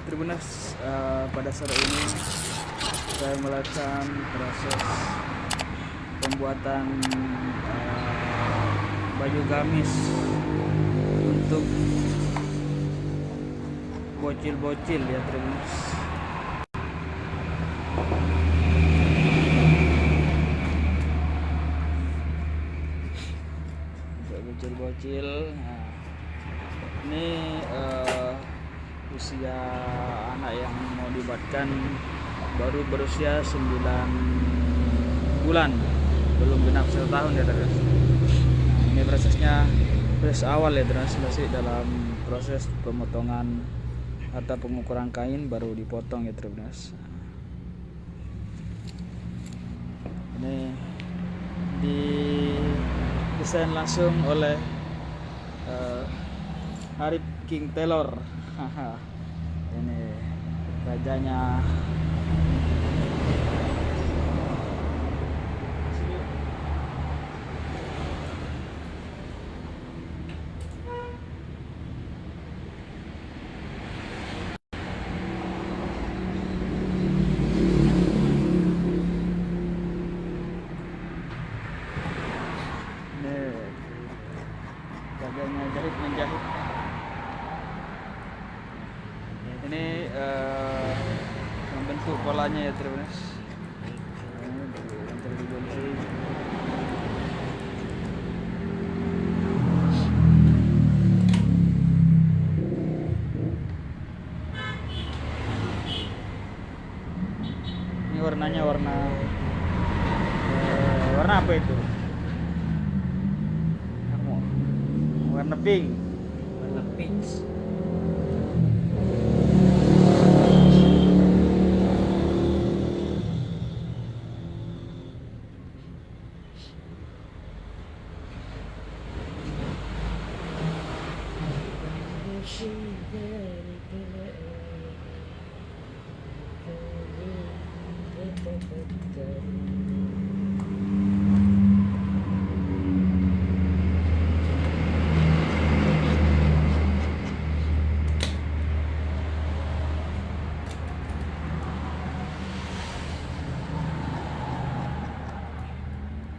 Tribunas, pada sore ini saya melakukan proses pembuatan baju gamis untuk bocil-bocil ya Tribunas. Untuk bocil-bocil, nah, ini usia anak yang mau dibuatkan baru berusia 9 bulan, belum genap 1 tahun ya terus. Nah, ini prosesnya proses awal ya terus, masih dalam proses pemotongan atau pengukuran kain baru dipotong ya terus. Ini didesain langsung oleh Arif King Taylor. Ini rajanya. Ini rajanya jahit menjahit. Ini membentuk polanya ya Tribunas. Ini warnanya warna apa itu? Warna pink. Warna pink.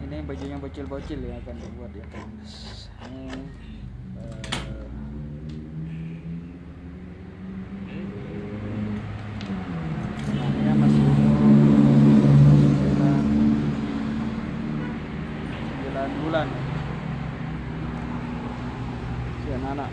Ini bajunya bocil-bocil ya akan dibuat ya Tribunas. Ini masih 9 bulan si anak-anak.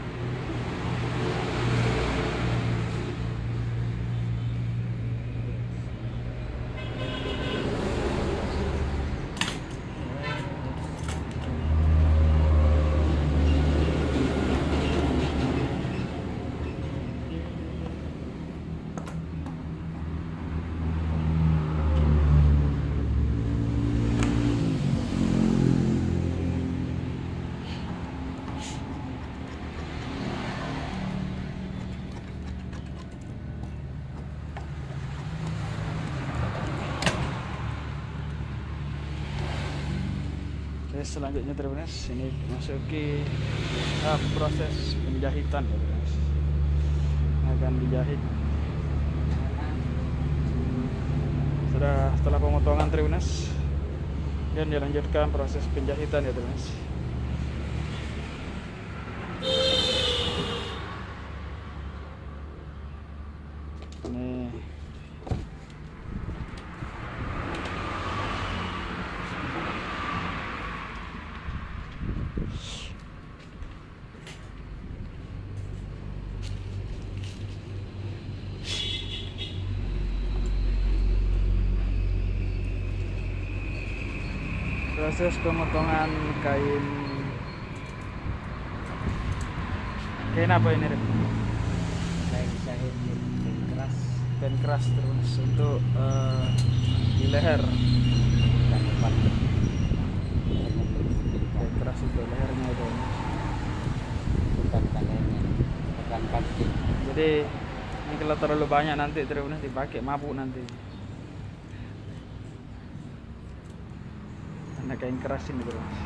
Selanjutnya Tribunas, ini masuki proses penjahitan ya Tribunas. Akan dijahit. Setelah pemotongan Tribunas, dan dilanjutkan proses penjahitan ya Tribunas. Ini proses pemotongan kain apa ini? Kain jahit keras. Kain keras terus untuk di leher. Kain keras untuk lehernya itu. Bukan tangannya, bukan kaki. Jadi ini kalau terlalu banyak nanti Tribunas dipakai mabuk nanti. Karena kain keras ini Tribunas.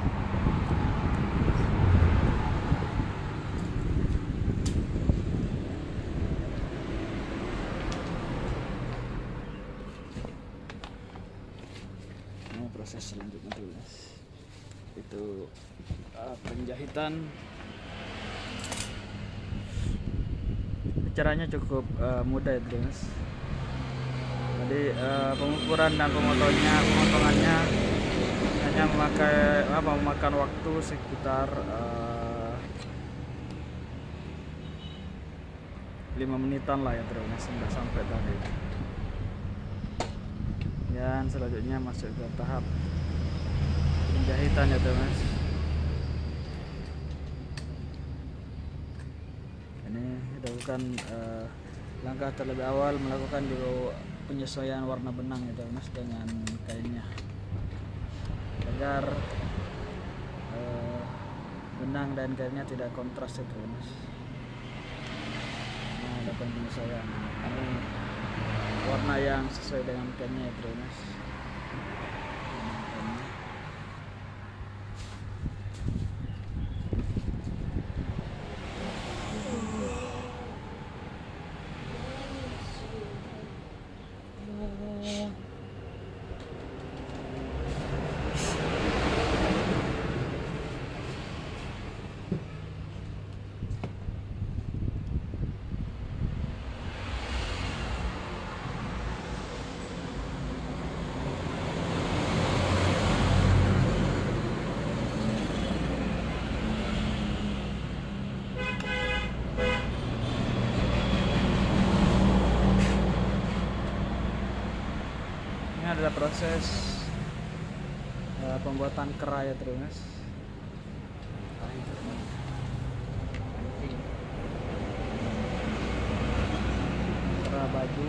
proses selanjutnya dulu guys. Itu penjahitan. Caranya cukup mudah ya guys. Jadi pengukuran dan pemotongannya hanya memakan waktu sekitar 5 menitan lah ya terus sudah sampai tadi. Dan selanjutnya masuk ke tahap penjahitan ya teman. Ini dilakukan langkah terlebih awal, melakukan dulu penyesuaian warna benang ya teman dengan kainnya agar benang dan kainnya tidak kontras ya teman. Lakukan penyesuaian. Ini warna yang sesuai dengan kainnya ya teman. Ini adalah proses pembuatan kera ya terus. Kera baju.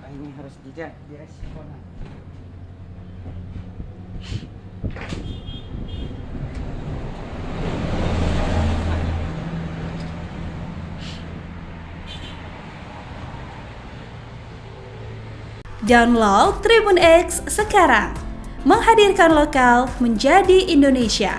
Ini harus direspon. Download Tribun X sekarang, menghadirkan lokal menjadi Indonesia.